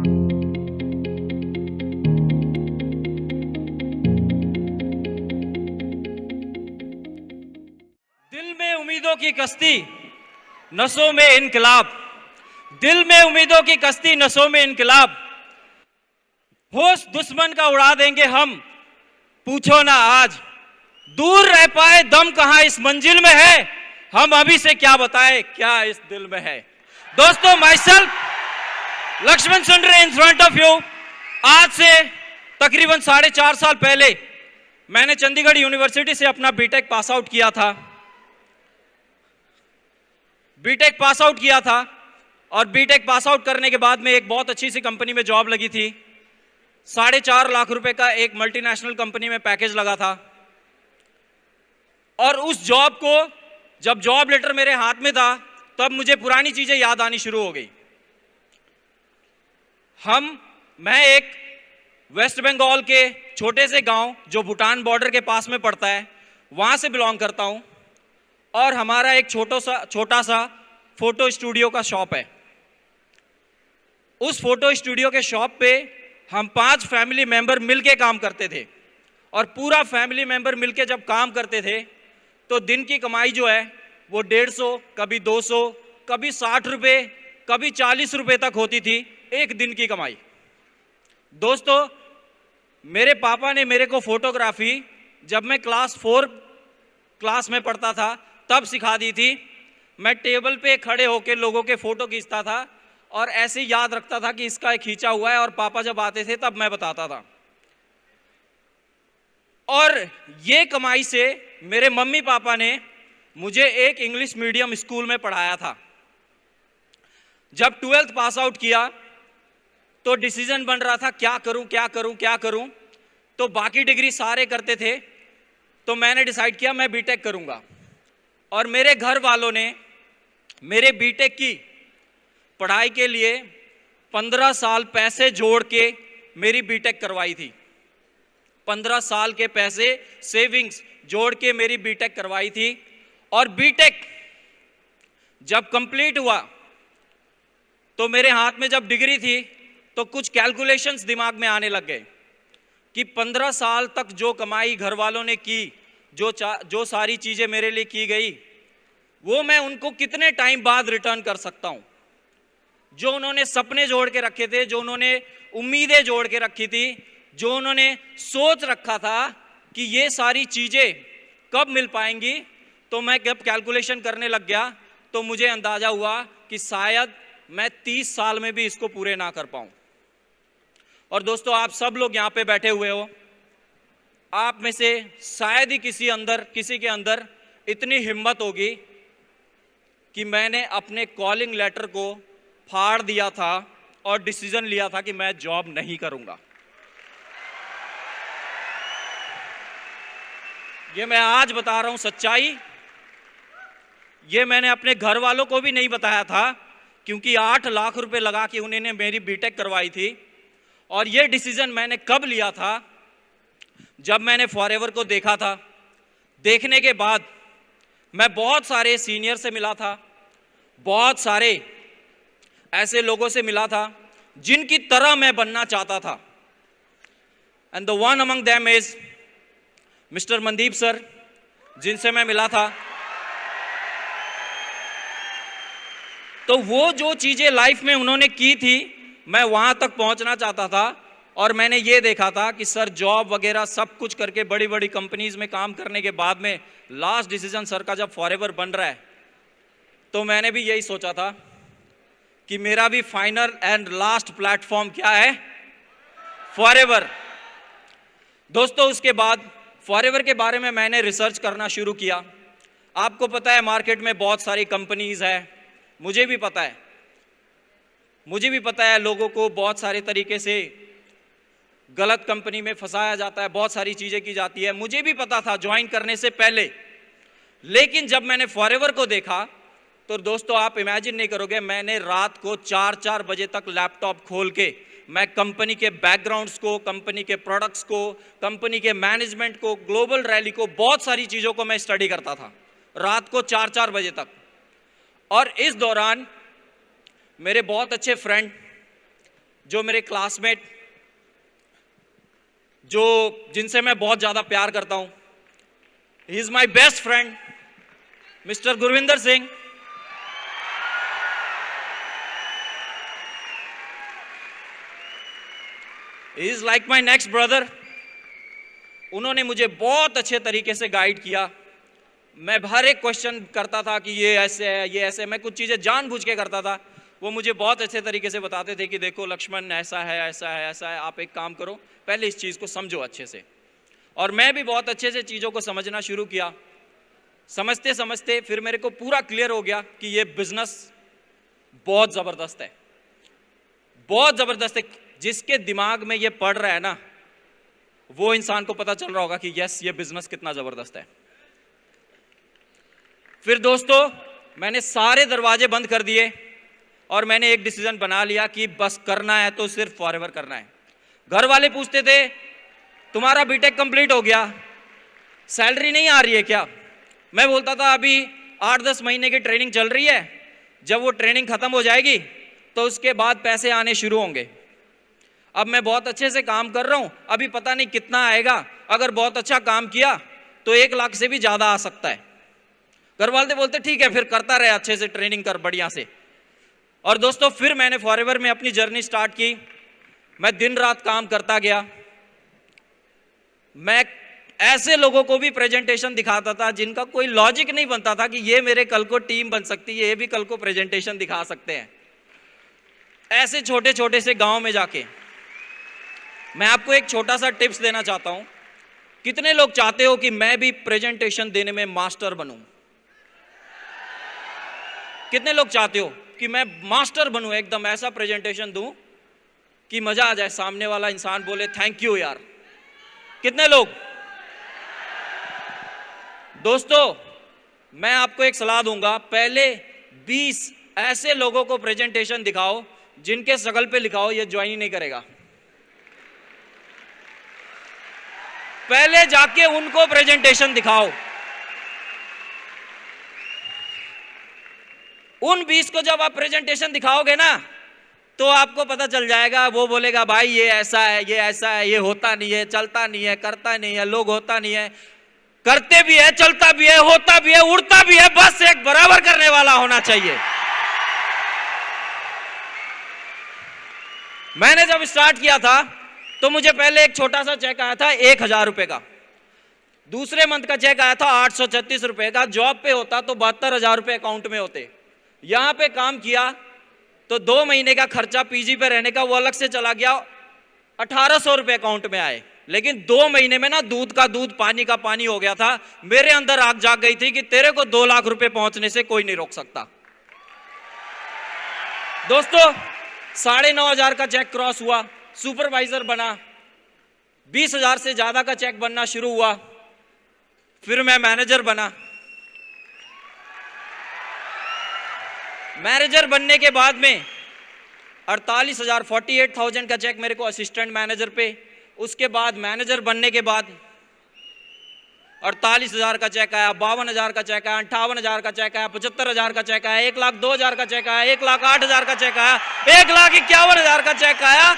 दिल में उम्मीदों की कश्ती, नसों में इनकलाब। दिल में उम्मीदों की कश्ती, नसों में इनकलाब। होश दुश्मन का उड़ा देंगे हम, पूछो ना आज। दूर रह पाए दम कहां इस मंजिल में है, हम अभी से क्या बताएं क्या इस दिल में है। दोस्तों, myself Laxman Sundare in front of you. आज से तकरीबन 4.5 साल पहले मैंने चंडीगढ़ यूनिवर्सिटी से अपना बीटेक पास आउट किया था। बीटेक पास आउट किया था और बीटेक पास आउट करने के बाद में एक बहुत अच्छी सी कंपनी में जॉब लगी थी। 4.5 लाख रुपए का एक मल्टीनेशनल कंपनी में पैकेज लगा था। और उस जॉब को जब जॉब लेटर मेरे हाथ में था तब मुझे पुरानी चीजें याद आनी शुरू हो गई। मैं एक वेस्ट बंगाल के छोटे से गांव जो भूटान बॉर्डर के पास में पड़ता है वहां से बिलोंग करता हूं और हमारा एक छोटा सा फोटो स्टूडियो का शॉप है। उस फोटो स्टूडियो के शॉप पे हम 5 फैमिली मेंबर मिलके काम करते थे और पूरा फैमिली मेंबर मिलके जब काम करते थे तो दिन की कमाई जो है वो 150, कभी 200, कभी 60 रुपये, कभी 40 रुपये तक होती थी एक दिन की कमाई। दोस्तों, मेरे पापा ने मेरे को फोटोग्राफी जब मैं क्लास 4 क्लास में पढ़ता था तब सिखा दी थी। मैं टेबल पे खड़े होकर लोगों के फोटो खींचता था और ऐसे याद रखता था कि इसका एक खींचा हुआ है, और पापा जब आते थे तब मैं बताता था। और ये कमाई से मेरे मम्मी पापा ने मुझे एक इंग्लिश मीडियम स्कूल में पढ़ाया था। जब 12th पास आउट किया तो डिसीजन बन रहा था क्या करूं क्या करूं क्या करूं। तो बाकी डिग्री सारे करते थे तो मैंने डिसाइड किया मैं बीटेक करूंगा। और मेरे घर वालों ने मेरे बीटेक की पढ़ाई के लिए 15 साल पैसे जोड़ के मेरी बीटेक करवाई थी। 15 साल के पैसे सेविंग्स जोड़ के मेरी बीटेक करवाई थी। और बीटेक जब कंप्लीट हुआ तो मेरे हाथ में जब डिग्री थी तो कुछ कैलकुलेशंस दिमाग में आने लग गए कि 15 साल तक जो कमाई घर वालों ने की, जो सारी चीज़ें मेरे लिए की गई, वो मैं उनको कितने टाइम बाद रिटर्न कर सकता हूँ। जो उन्होंने सपने जोड़ के रखे थे, जो उन्होंने उम्मीदें जोड़ के रखी थी, जो उन्होंने सोच रखा था कि ये सारी चीज़ें कब मिल पाएंगी, तो मैं जब कैलकुलेशन करने लग गया तो मुझे अंदाज़ा हुआ कि शायद मैं 30 साल में भी इसको पूरे ना कर पाऊँ। और दोस्तों, आप सब लोग यहाँ पे बैठे हुए हो, आप में से शायद ही किसी के अंदर इतनी हिम्मत होगी कि मैंने अपने कॉलिंग लेटर को फाड़ दिया था और डिसीजन लिया था कि मैं जॉब नहीं करूंगा। ये मैं आज बता रहा हूं सच्चाई। ये मैंने अपने घर वालों को भी नहीं बताया था क्योंकि 8 लाख रुपए लगा के उन्होंने मेरी बीटेक करवाई थी। और ये डिसीजन मैंने कब लिया था, जब मैंने फॉरएवर को देखा था। देखने के बाद मैं बहुत सारे सीनियर से मिला था, बहुत सारे ऐसे लोगों से मिला था जिनकी तरह मैं बनना चाहता था। And the one among them is mister Mandeep sir, जिनसे मैं मिला था। तो वो जो चीजें लाइफ में उन्होंने की थी मैं वहां तक पहुंचना चाहता था। और मैंने ये देखा था कि सर जॉब वगैरह सब कुछ करके बड़ी बड़ी कंपनीज में काम करने के बाद में लास्ट डिसीजन सर का जब फॉरएवर बन रहा है, तो मैंने भी यही सोचा था कि मेरा भी फाइनल एंड लास्ट प्लेटफॉर्म क्या है, फॉरएवर। दोस्तों, उसके बाद फॉरएवर के बारे में मैंने रिसर्च करना शुरू किया। आपको पता है मार्केट में बहुत सारी कंपनीज है, मुझे भी पता है लोगों को बहुत सारे तरीके से गलत कंपनी में फंसाया जाता है, बहुत सारी चीज़ें की जाती है, मुझे भी पता था ज्वाइन करने से पहले। लेकिन जब मैंने फॉरएवर को देखा तो दोस्तों आप इमेजिन नहीं करोगे, मैंने रात को 4-4 बजे तक लैपटॉप खोल के मैं कंपनी के बैकग्राउंड्स को, कंपनी के प्रोडक्ट्स को, कंपनी के मैनेजमेंट को, ग्लोबल रैली को, बहुत सारी चीज़ों को मैं स्टडी करता था रात को 4-4 बजे तक। और इस दौरान मेरे बहुत अच्छे फ्रेंड जो मेरे क्लासमेट, जो जिनसे मैं बहुत ज्यादा प्यार करता हूं, he is my best friend mister Gurvinder Singh. He is like my next brother. उन्होंने मुझे बहुत अच्छे तरीके से गाइड किया। मैं हर एक क्वेश्चन करता था कि ये ऐसे है, ये ऐसे है। मैं कुछ चीज़ें जानबूझ के करता था, वो मुझे बहुत अच्छे तरीके से बताते थे कि देखो लक्ष्मण, ऐसा है, ऐसा है, ऐसा है, आप एक काम करो, पहले इस चीज़ को समझो अच्छे से। और मैं भी बहुत अच्छे से चीज़ों को समझना शुरू किया। समझते समझते फिर मेरे को पूरा क्लियर हो गया कि ये बिजनेस बहुत ज़बरदस्त है, बहुत ज़बरदस्त है। जिसके दिमाग में ये पड़ रहा है ना, वो इंसान को पता चल रहा होगा कि यस, ये बिजनेस कितना ज़बरदस्त है। फिर दोस्तों, मैंने सारे दरवाजे बंद कर दिए और मैंने एक डिसीजन बना लिया कि बस करना है तो सिर्फ फॉरएवर करना है। घर वाले पूछते थे तुम्हारा बीटेक कंप्लीट हो गया, सैलरी नहीं आ रही है क्या? मैं बोलता था अभी 8-10 महीने की ट्रेनिंग चल रही है, जब वो ट्रेनिंग खत्म हो जाएगी तो उसके बाद पैसे आने शुरू होंगे। अब मैं बहुत अच्छे से काम कर रहा हूं, अभी पता नहीं कितना आएगा। अगर बहुत अच्छा काम किया तो 1 लाख से भी ज्यादा आ सकता है। घर वाले बोलते ठीक है, फिर करता रहे, अच्छे से ट्रेनिंग कर बढ़िया से। और दोस्तों, फिर मैंने फॉरएवर में अपनी जर्नी स्टार्ट की। मैं दिन रात काम करता गया। मैं ऐसे लोगों को भी प्रेजेंटेशन दिखाता था जिनका कोई लॉजिक नहीं बनता था कि ये मेरे कल को टीम बन सकती है, ये भी कल को प्रेजेंटेशन दिखा सकते हैं। ऐसे छोटे छोटे से गांव में जाके मैं आपको एक छोटा सा टिप्स देना चाहता हूं। कितने लोग चाहते हो कि मैं भी प्रेजेंटेशन देने में मास्टर बनूं? कितने लोग चाहते हो कि मैं मास्टर बनूं, एकदम ऐसा प्रेजेंटेशन दूं कि मजा आ जाए, सामने वाला इंसान बोले थैंक यू यार? कितने लोग? दोस्तों, मैं आपको एक सलाह दूंगा, पहले 20 ऐसे लोगों को प्रेजेंटेशन दिखाओ जिनके शकल पे लिखाओ ये ज्वाइन ही नहीं करेगा। पहले जाके उनको प्रेजेंटेशन दिखाओ। उन 20 को जब आप प्रेजेंटेशन दिखाओगे ना, तो आपको पता चल जाएगा। वो बोलेगा भाई ये ऐसा है, ये ऐसा है, ये होता नहीं है, चलता नहीं है, करता नहीं है, लोग होता नहीं है, करते भी है, चलता भी है, होता भी है, उड़ता भी है, बस एक बराबर करने वाला होना चाहिए। मैंने जब स्टार्ट किया था तो मुझे पहले एक छोटा सा चेक आया था 1000 रुपए का। दूसरे मंथ का चेक आया था 836 रुपए का। जॉब पे होता तो 72,000 रुपए अकाउंट में होते। यहां पे काम किया तो 2 महीने का खर्चा पीजी पे रहने का वो अलग से चला गया, 1800 रुपए अकाउंट में आए। लेकिन 2 महीने में ना दूध का दूध, पानी का पानी हो गया था। मेरे अंदर आग जाग गई थी कि तेरे को 2 लाख रुपए पहुंचने से कोई नहीं रोक सकता। दोस्तों, 9,500 का चेक क्रॉस हुआ, सुपरवाइजर बना, 20,000 से ज्यादा का चेक बनना शुरू हुआ। फिर मैं मैनेजर बना। मैनेजर बनने के बाद में 48,000 48,000 का चेक मेरे को असिस्टेंट मैनेजर पे। उसके बाद मैनेजर बनने के बाद 48,000 का चेक आया, 52,000 का चेक आया, 58,000 का चेक आया, 75,000 का चेक आया, 1,02,000 का चेक आया, 1,08,000 का चेक आया, 1,51,000 का चेक आया,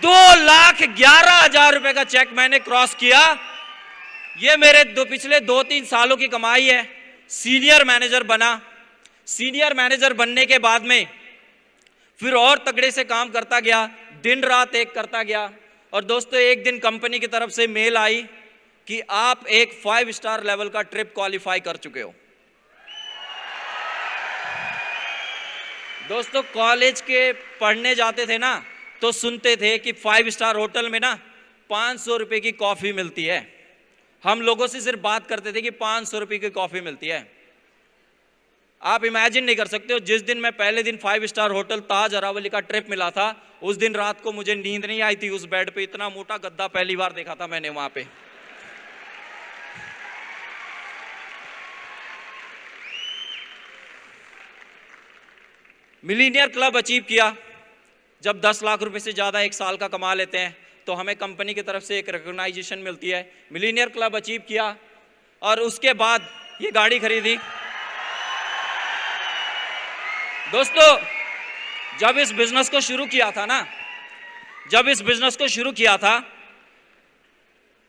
2,11,000 रुपए का चेक मैंने क्रॉस किया। ये मेरे पिछले 2-3 सालों की कमाई है। सीनियर मैनेजर बना। सीनियर मैनेजर बनने के बाद में फिर और तगड़े से काम करता गया, दिन रात एक करता गया। और दोस्तों, एक दिन कंपनी की तरफ से मेल आई कि आप एक 5 स्टार लेवल का ट्रिप क्वालिफाई कर चुके हो। दोस्तों, कॉलेज के पढ़ने जाते थे ना तो सुनते थे कि 5 स्टार होटल में ना 500 रुपए की कॉफी मिलती है। हम लोगों से सिर्फ बात करते थे कि 500 रुपए की कॉफी मिलती है। आप इमेजिन नहीं कर सकते हो, जिस दिन मैं पहले दिन 5 स्टार होटल ताज अरावली का ट्रिप मिला था, उस दिन रात को मुझे नींद नहीं आई थी। उस बेड पे इतना मोटा गद्दा पहली बार देखा था मैंने वहां पे। मिलीनियर क्लब अचीव किया। जब 10 लाख रुपए से ज्यादा एक साल का कमा लेते हैं तो हमें कंपनी की तरफ से एक रिकॉग्नाइजेशन मिलती है। मिलीनियर क्लब अचीव किया और उसके बाद ये गाड़ी खरीदी। दोस्तों, जब इस बिजनेस को शुरू किया था ना, जब इस बिजनेस को शुरू किया था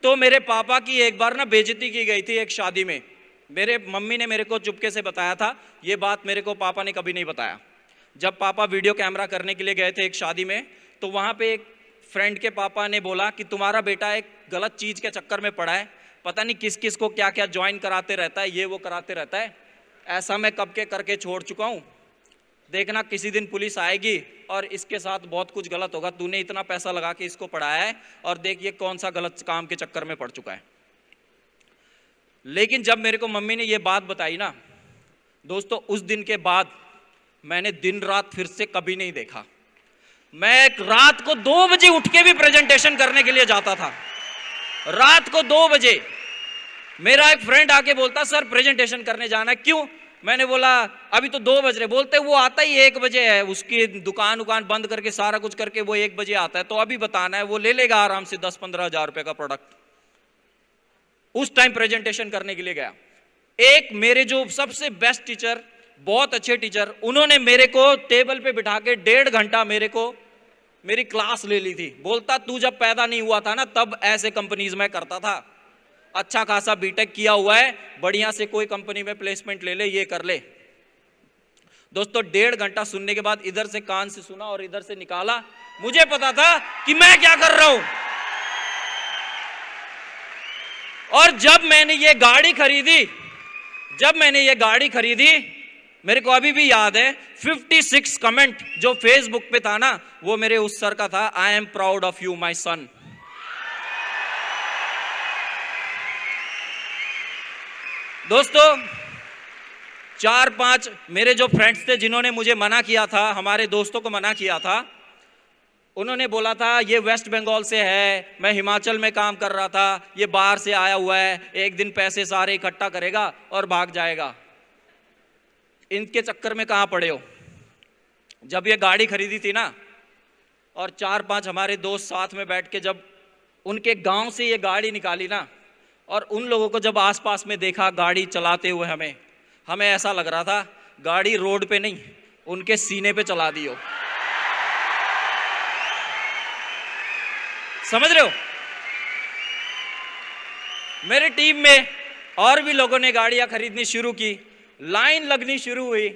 तो मेरे पापा की एक बार ना बेइज्जती की गई थी एक शादी में। मेरे मम्मी ने मेरे को चुपके से बताया था, ये बात मेरे को पापा ने कभी नहीं बताया। जब पापा वीडियो कैमरा करने के लिए गए थे एक शादी में, तो वहाँ पे एक फ्रेंड के पापा ने बोला कि तुम्हारा बेटा एक गलत चीज़ के चक्कर में पड़ा है, पता नहीं किस किस को क्या क्या ज्वाइन कराते रहता है, ये वो कराते रहता है। ऐसा मैं कब के करके छोड़ चुका हूँ, देखना किसी दिन पुलिस आएगी और इसके साथ बहुत कुछ गलत होगा। तूने इतना पैसा लगा के इसको पढ़ाया है और देख ये कौन सा गलत काम के चक्कर में पड़ चुका है। लेकिन जब मेरे को मम्मी ने ये बात बताई ना दोस्तों, उस दिन के बाद मैंने दिन रात फिर से कभी नहीं देखा। मैं रात को 2 बजे उठ के भी प्रेजेंटेशन करने के लिए जाता था। रात को 2 बजे मेरा एक फ्रेंड आके बोलता, सर प्रेजेंटेशन करने जाना है। क्यों? मैंने बोला अभी तो 2 बज रहे। बोलते वो आता ही 1 बजे है, उसकी दुकान बंद करके सारा कुछ करके वो 1 बजे आता है, तो अभी बताना है। वो ले लेगा आराम से 10-15 हज़ार रुपए का प्रोडक्ट। उस टाइम प्रेजेंटेशन करने के लिए गया। एक मेरे जो सबसे बेस्ट टीचर, बहुत अच्छे टीचर, उन्होंने मेरे को टेबल पे बिठा के 1.5 घंटा मेरी क्लास ले ली थी। बोलता तू जब पैदा नहीं हुआ था ना तब ऐसे कंपनीज में करता था, अच्छा खासा बीटेक किया हुआ है, बढ़िया से कोई कंपनी में प्लेसमेंट ले ले, ये कर ले। दोस्तों 1.5 घंटा सुनने के बाद इधर से कान से सुना और इधर से निकाला। मुझे पता था कि मैं क्या कर रहा हूं। और जब मैंने ये गाड़ी खरीदी, मेरे को अभी भी याद है 56 कमेंट जो फेसबुक पे था ना, वो मेरे उस सर का था, I am proud of you my son. दोस्तों 4-5 मेरे जो फ्रेंड्स थे जिन्होंने मुझे मना किया था, हमारे दोस्तों को मना किया था, उन्होंने बोला था ये वेस्ट बंगाल से है, मैं हिमाचल में काम कर रहा था, ये बाहर से आया हुआ है, एक दिन पैसे सारे इकट्ठा करेगा और भाग जाएगा। इनके चक्कर में कहाँ पड़े हो। जब ये गाड़ी खरीदी थी ना और 4-5 हमारे दोस्त साथ में बैठ के जब उनके गांव से ये गाड़ी निकाली ना, और उन लोगों को जब आसपास में देखा गाड़ी चलाते हुए, हमें ऐसा लग रहा था गाड़ी रोड पे नहीं उनके सीने पे चला दी हो। समझ रहे हो? मेरे टीम में और भी लोगों ने गाड़ियां खरीदनी शुरू की, लाइन लगनी शुरू हुई।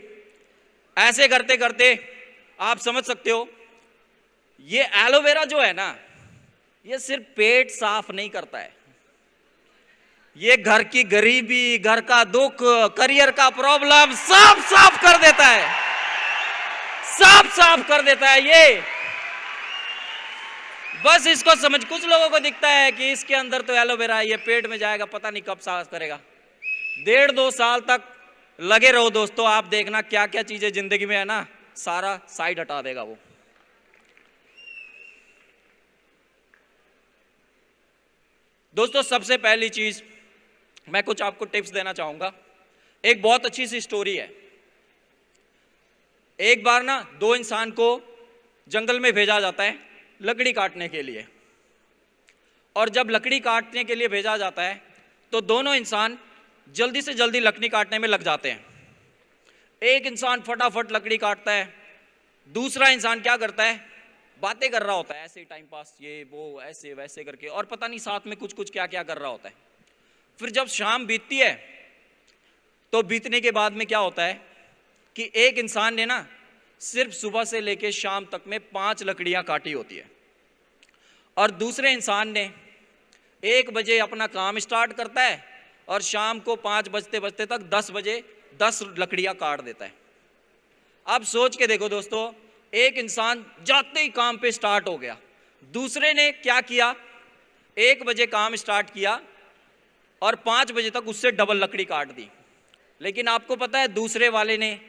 ऐसे करते करते आप समझ सकते हो, ये एलोवेरा जो है ना, ये सिर्फ पेट साफ नहीं करता है, ये घर की गरीबी, घर का दुख, करियर का प्रॉब्लम सब साफ कर देता है, साफ कर देता है। ये बस इसको समझ, कुछ लोगों को दिखता है कि इसके अंदर तो एलोवेरा है, ये पेट में जाएगा, पता नहीं कब साफ करेगा। 1.5-2 साल तक लगे रहो दोस्तों, आप देखना क्या क्या चीजें जिंदगी में है ना, सारा साइड हटा देगा वो। दोस्तों सबसे पहली चीज मैं कुछ आपको टिप्स देना चाहूंगा। एक बहुत अच्छी सी स्टोरी है। एक बार ना 2 इंसान को जंगल में भेजा जाता है लकड़ी काटने के लिए, और जब लकड़ी काटने के लिए भेजा जाता है तो दोनों इंसान जल्दी से जल्दी लकड़ी काटने में लग जाते हैं। एक इंसान फटाफट लकड़ी काटता है, दूसरा इंसान क्या करता है, बातें कर रहा होता है ऐसे टाइम पास, ये वो ऐसे वैसे करके, और पता नहीं साथ में कुछ कुछ क्या क्या कर रहा होता है। फिर जब शाम बीतती है तो बीतने के बाद में क्या होता है कि एक इंसान ने ना सिर्फ सुबह से लेके शाम तक में 5 लकड़ियां काटी होती है, और दूसरे इंसान ने 1 बजे अपना काम स्टार्ट करता है और शाम को 5 बजते बजते तक 10 बजे 10 लकड़ियां काट देता है। अब सोच के देखो दोस्तों, एक इंसान जाते ही काम पे स्टार्ट हो गया, दूसरे ने क्या किया, 1 बजे काम स्टार्ट किया और 5 बजे तक उससे डबल लकड़ी काट दी। लेकिन आपको पता है दूसरे वाले ने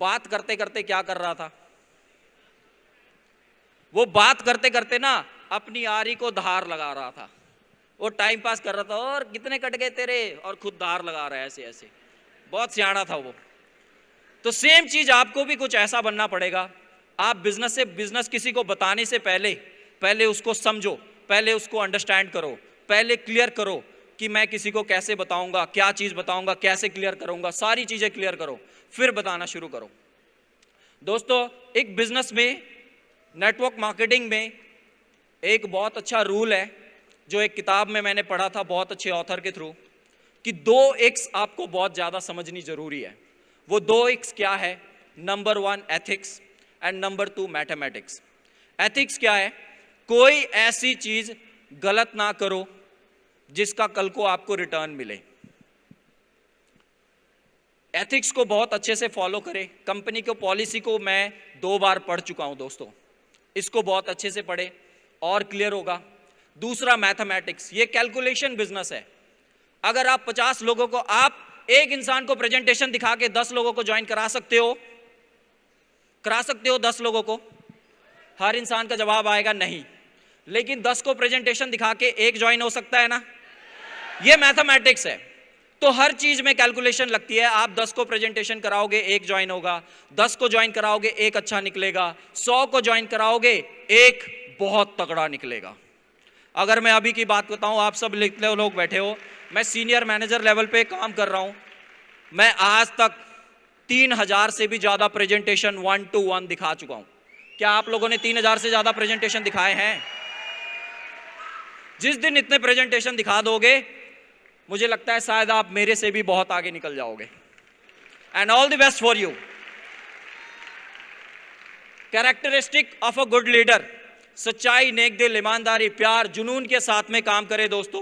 बात करते करते क्या कर रहा था, वो बात करते करते ना अपनी आरी को धार लगा रहा था, वो टाइम पास कर रहा था, और कितने कट गए तेरे, और खुद धार लगा रहा है ऐसे ऐसे, बहुत सियाना था वो। तो सेम चीज आपको भी कुछ ऐसा बनना पड़ेगा। आप बिजनेस किसी को बताने से पहले उसको समझो, पहले उसको अंडरस्टैंड करो, पहले क्लियर करो कि मैं किसी को कैसे बताऊंगा, क्या चीज बताऊंगा, कैसे क्लियर करूंगा, सारी चीजें क्लियर करो, फिर बताना शुरू करो। दोस्तों, एक बिजनेस में, नेटवर्क मार्केटिंग में एक बहुत अच्छा रूल है जो एक किताब में मैंने पढ़ा था बहुत अच्छे ऑथर के थ्रू, कि 2x आपको बहुत ज़्यादा समझनी जरूरी है। वो 2x क्या है? Number 1 ethics and number 2 mathematics. Ethics क्या है? कोई ऐसी चीज गलत ना करो जिसका कल को आपको रिटर्न मिले। एथिक्स को बहुत अच्छे से फॉलो करें। कंपनी को पॉलिसी को मैं 2 बार पढ़ चुका हूं दोस्तों, इसको बहुत अच्छे से पढ़े और क्लियर होगा। दूसरा मैथमेटिक्स, ये कैलकुलेशन बिजनेस है। अगर आप 50 लोगों को, आप एक इंसान को प्रेजेंटेशन दिखा के 10 लोगों को ज्वाइन करा सकते हो? करा सकते हो 10 लोगों को? हर इंसान का जवाब आएगा नहीं। लेकिन 10 को प्रेजेंटेशन दिखा के एक ज्वाइन हो सकता है ना? ये मैथमेटिक्स है। तो हर चीज में कैलकुलेशन लगती है। आप 10 को प्रेजेंटेशन कराओगे, एक ज्वाइन होगा। 10 को ज्वाइन कराओगे, एक अच्छा निकलेगा। 100 को ज्वाइन कराओगे, एक बहुत तगड़ा निकलेगा। अगर मैं अभी की बात बताऊं, आप सब लिखते लोग बैठे हो, मैं सीनियर मैनेजर लेवल पे काम कर रहा हूं। मैं आज तक 3000 से भी ज्यादा प्रेजेंटेशन 1 to 1 दिखा चुका हूं। क्या आप लोगों ने 3000 से ज्यादा प्रेजेंटेशन दिखाए हैं? जिस दिन इतने प्रेजेंटेशन दिखा दोगे, मुझे लगता है शायद आप मेरे से भी बहुत आगे निकल जाओगे। And all the best for you. Characteristic of a good leader, सच्चाई, नेक दिल, ईमानदारी, प्यार, जुनून के साथ में काम करे दोस्तों।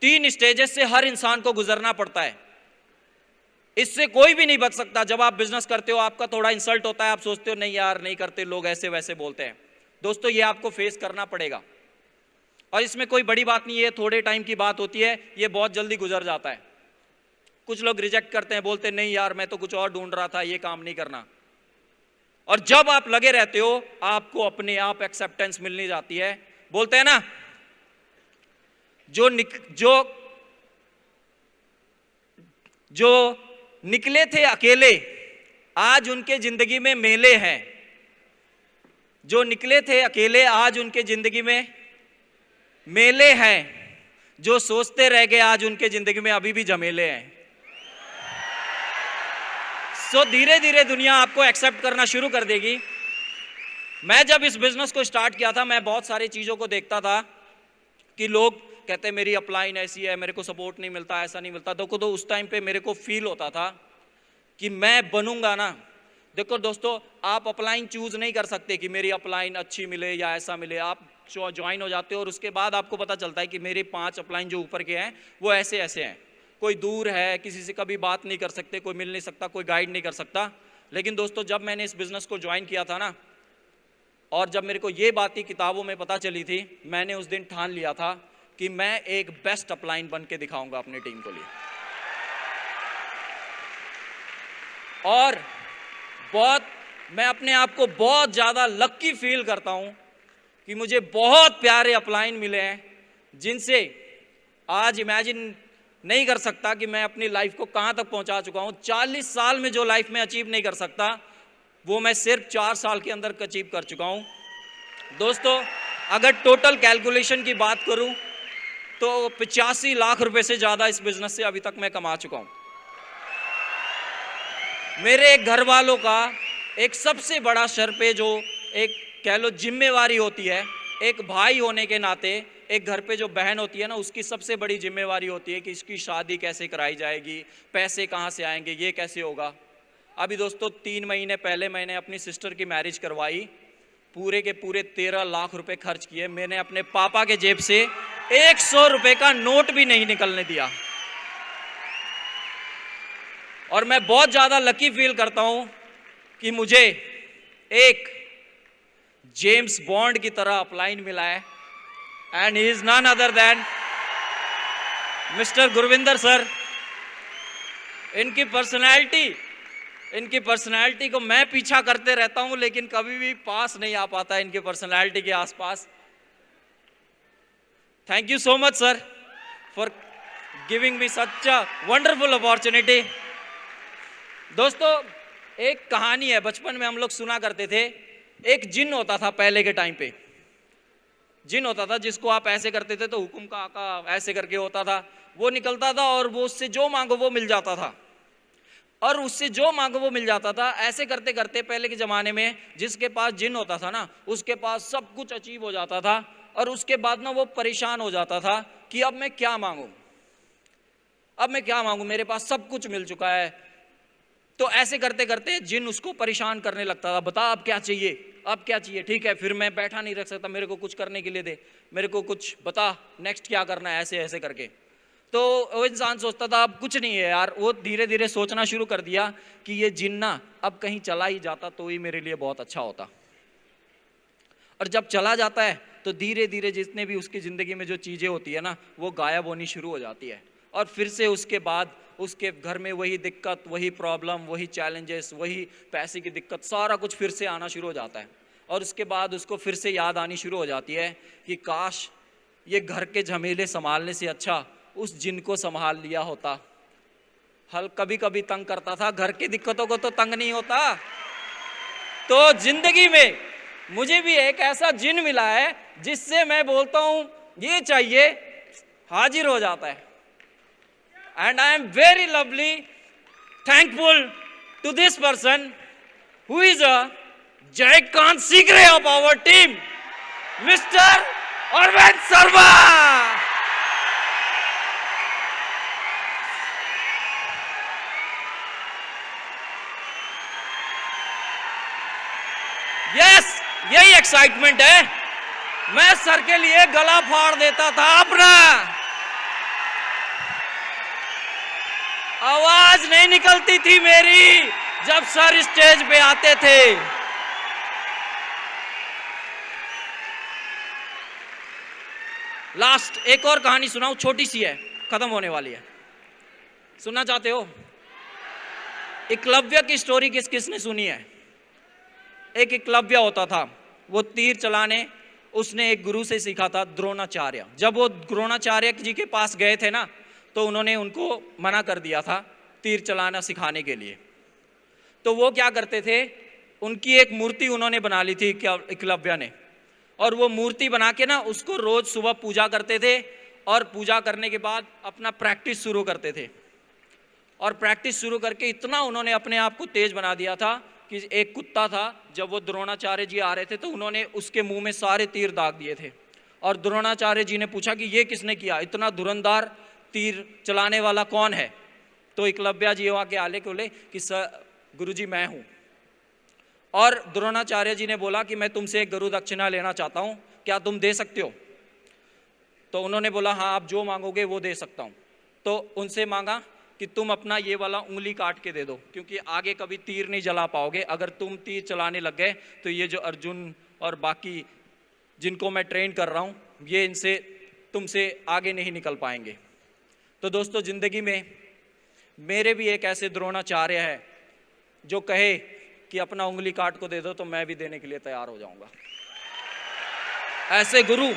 3 स्टेजेस से हर इंसान को गुजरना पड़ता है, इससे कोई भी नहीं बच सकता। जब आप बिजनेस करते हो, आपका थोड़ा इंसल्ट होता है, आप सोचते हो नहीं यार नहीं करते, लोग ऐसे वैसे बोलते हैं। दोस्तों, ये आपको फेस करना पड़ेगा और इसमें कोई बड़ी बात नहीं है, थोड़े टाइम की बात होती है, ये बहुत जल्दी गुजर जाता है। कुछ लोग रिजेक्ट करते हैं, बोलते हैं नहीं यार मैं तो कुछ और ढूंढ रहा था, ये काम नहीं करना। और जब आप लगे रहते हो, आपको अपने आप एक्सेप्टेंस मिलनी जाती है। बोलते हैं ना, जो निकले थे अकेले, आज उनके जिंदगी में मेले हैं। जो निकले थे अकेले, आज उनके जिंदगी में मेले हैं। जो सोचते रह गए, आज उनके जिंदगी में अभी भी झमेले हैं। सो धीरे धीरे दुनिया आपको एक्सेप्ट करना शुरू कर देगी। मैं जब इस बिजनेस को स्टार्ट किया था, मैं बहुत सारी चीजों को देखता था कि लोग कहते मेरी अपलाइन ऐसी है, मेरे को सपोर्ट नहीं मिलता, ऐसा नहीं मिलता। देखो तो उस टाइम पे मेरे को फील होता था कि मैं बनूंगा ना। देखो दोस्तों, आप अपलाइन चूज नहीं कर सकते कि मेरी अपलाइन अच्छी मिले या ऐसा मिले। आप ज्वाइन हो जाते हो और उसके बाद आपको पता चलता है कि मेरे 5 अपलाइन जो ऊपर के हैं वो ऐसे ऐसे हैं। कोई दूर है, किसी से कभी बात नहीं कर सकते, कोई मिल नहीं सकता, कोई गाइड नहीं कर सकता। लेकिन दोस्तों, जब मैंने इस बिजनेस को ज्वाइन किया था ना, और जब मेरे को ये बातें किताबों में पता चली थी, मैंने उस दिन ठान लिया था कि मैं एक बेस्ट अपलाइन बन के दिखाऊंगा अपनी टीम को लिए। और मैं अपने आप को बहुत ज़्यादा लक्की फील करता हूं कि मुझे बहुत प्यारे अपलाइन मिले हैं, जिनसे आज इमेजिन नहीं कर सकता कि मैं अपनी लाइफ को कहां तक पहुंचा चुका हूं। 40 साल में जो लाइफ में अचीव नहीं कर सकता, वो मैं सिर्फ 4 साल के अंदर अचीव कर चुका हूं। दोस्तों, अगर टोटल कैलकुलेशन की बात करूं तो 85 लाख रुपए से ज़्यादा इस बिजनेस से अभी तक मैं कमा चुका हूं। मेरे एक घर वालों का एक सबसे बड़ा सर पे जो एक कह लो जिम्मेवारी होती है, एक भाई होने के नाते, एक घर पे जो बहन होती है ना, उसकी सबसे बड़ी जिम्मेवारी होती है कि इसकी शादी कैसे कराई जाएगी, पैसे कहाँ से आएंगे, ये कैसे होगा। अभी दोस्तों 3 महीने पहले मैंने अपनी सिस्टर की मैरिज करवाई, पूरे के पूरे 13 लाख रुपए खर्च किए। मैंने अपने पापा के जेब से 100 रुपए का नोट भी नहीं निकलने दिया। और मैं बहुत ज़्यादा लकी फील करता हूं कि मुझे एक जेम्स बॉन्ड की तरह अपलाइन मिला है, and he is none other than mister Gurvinder sir. इनकी पर्सनैलिटी को मैं पीछा करते रहता हूं, लेकिन कभी भी पास नहीं आ पाता इनकी पर्सनैलिटी के आसपास। Thank you so much sir for giving me such a wonderful opportunity. दोस्तों, एक कहानी है, बचपन में हम लोग सुना करते थे। एक जिन होता था पहले के टाइम पे, जिन होता था जिसको आप ऐसे करते थे तो हुकुम का आका ऐसे करके होता था, वो निकलता था और वो उससे जो मांगो वो मिल जाता था। और उससे जो मांगो वो मिल जाता था। ऐसे करते करते पहले के ज़माने में जिसके पास जिन होता था ना, उसके पास सब कुछ अचीव हो जाता था, और उसके बाद ना वो परेशान हो जाता था कि अब मैं क्या मांगूं, अब मैं क्या मांगूं, मेरे पास सब कुछ मिल चुका है। तो ऐसे करते करते जिन उसको परेशान करने लगता था, बता अब क्या चाहिए, अब क्या चाहिए, ठीक है फिर मैं बैठा नहीं रख सकता, मेरे को कुछ करने के लिए दे, मेरे को कुछ बता नेक्स्ट क्या करना है, ऐसे ऐसे करके। तो वो इंसान सोचता था अब कुछ नहीं है यार। वो धीरे धीरे सोचना शुरू कर दिया कि ये जिन्ना अब कहीं चला ही जाता तो ही मेरे लिए बहुत अच्छा होता। और जब चला जाता है तो धीरे धीरे जितने भी उसकी ज़िंदगी में जो चीज़ें होती है ना, वो गायब होनी शुरू हो जाती है। और फिर से उसके बाद उसके घर में वही दिक्कत, वही प्रॉब्लम, वही चैलेंजेस, वही पैसे की दिक्कत, सारा कुछ फिर से आना शुरू हो जाता है। और उसके बाद उसको फिर से याद आनी शुरू हो जाती है कि काश ये घर के झमेले संभालने से अच्छा उस जिन को संभाल लिया होता। हल कभी कभी तंग करता था, घर की दिक्कतों को तो तंग नहीं होता। तो जिंदगी में मुझे भी एक ऐसा जिन मिला है जिससे मैं बोलता हूं ये चाहिए, हाजिर हो जाता है। And I am very lovely thankful to this person who is a giant secret of our team, Mr. Arvind Sharma. Yes, यही एक्साइटमेंट है। मैं सर के लिए गला फाड़ देता था अपना, आवाज नहीं निकलती थी मेरी जब सर स्टेज पे आते थे। लास्ट एक और कहानी सुनाऊं, छोटी सी है, खत्म होने वाली है, सुनना चाहते हो? एकलव्य की स्टोरी किस किसने सुनी है? एक एकलव्य होता था, वो तीर चलाने उसने एक गुरु से सीखा था, द्रोणाचार्य। जब वो द्रोणाचार्य जी के पास गए थे ना, तो उन्होंने उनको मना कर दिया था तीर चलाना सिखाने के लिए। तो वो क्या करते थे, उनकी एक मूर्ति उन्होंने बना ली थी एकलव्य ने, और वो मूर्ति बना के ना उसको रोज सुबह पूजा करते थे, और पूजा करने के बाद अपना प्रैक्टिस शुरू करते थे। और प्रैक्टिस शुरू करके इतना उन्होंने अपने आप को तेज बना दिया था कि एक कुत्ता था, जब वो द्रोणाचार्य जी आ रहे थे तो उन्होंने उसके मुंह में सारे तीर दाग दिए थे। और द्रोणाचार्य जी ने पूछा कि ये किसने किया, इतना धुरंधार तीर चलाने वाला कौन है? तो एकलव्य जी वहाँ के आले बोले कि सर गुरुजी मैं हूँ। और द्रोणाचार्य जी ने बोला कि मैं तुमसे एक गुरु दक्षिणा लेना चाहता हूँ, क्या तुम दे सकते हो? तो उन्होंने बोला हाँ आप जो मांगोगे वो दे सकता हूँ। तो उनसे मांगा कि तुम अपना ये वाला उंगली काट के दे दो, क्योंकि आगे कभी तीर नहीं जला पाओगे। अगर तुम तीर चलाने लग गए तो ये जो अर्जुन और बाकी जिनको मैं ट्रेन कर रहा हूँ, ये इनसे तुमसे आगे नहीं निकल पाएंगे। तो दोस्तों ज़िंदगी में मेरे भी एक ऐसे द्रोणाचार्य है जो कहे कि अपना उंगली काट को दे दो तो मैं भी देने के लिए तैयार हो जाऊंगा। ऐसे गुरु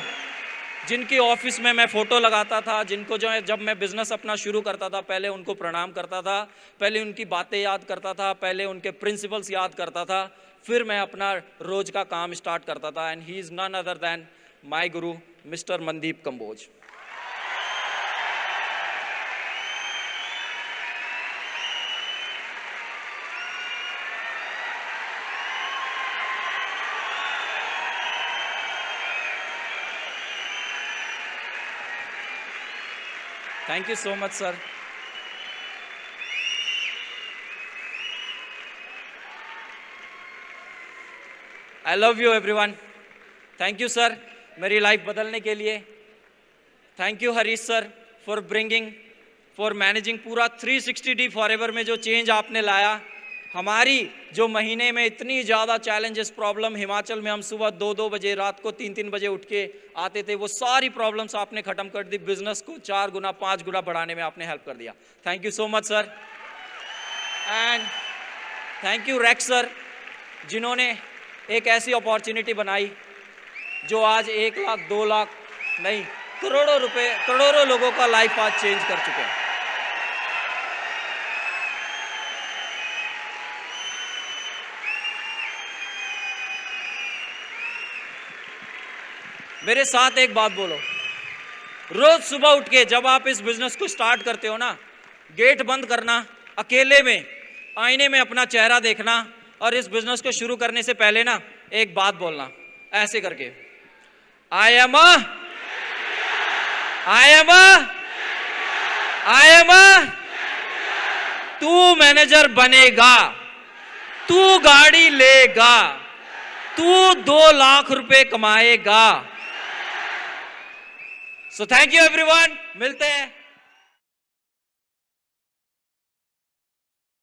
जिनकी ऑफिस में मैं फ़ोटो लगाता था, जिनको जो है जब मैं बिज़नेस अपना शुरू करता था पहले उनको प्रणाम करता था, पहले उनकी बातें याद करता था, पहले उनके प्रिंसिपल्स याद करता था, फिर मैं अपना रोज़ का काम स्टार्ट करता था। And he is none other than my guru Mister Mandeep Kamboj. Thank you so much, sir. I love you everyone. Thank you sir, मेरी लाइफ बदलने के लिए। Thank you Harish sir for bringing, for managing पूरा 360D फॉरएवर में जो change आपने लाया। हमारी जो महीने में इतनी ज़्यादा चैलेंजेस प्रॉब्लम, हिमाचल में हम सुबह 2-2 बजे, रात को 3-3 बजे उठ के आते थे, वो सारी प्रॉब्लम्स आपने ख़त्म कर दी। बिजनेस को 4 गुना 5 गुना बढ़ाने में आपने हेल्प कर दिया। Thank you so much sir. And thank you racks sir, जिन्होंने एक ऐसी अपॉर्चुनिटी बनाई जो आज 1 लाख 2 लाख नहीं करोड़ों रुपए, करोड़ों लोगों का लाइफ आज चेंज कर चुके हैं। मेरे साथ एक बात बोलो, रोज सुबह उठ के जब आप इस बिजनेस को स्टार्ट करते हो ना, गेट बंद करना, अकेले में आईने में अपना चेहरा देखना और इस बिजनेस को शुरू करने से पहले ना एक बात बोलना ऐसे करके, आई एम तू मैनेजर बनेगा, तू गाड़ी लेगा, तू 2 लाख रुपए कमाएगा। सो थैंक यू एवरीवन, मिलते हैं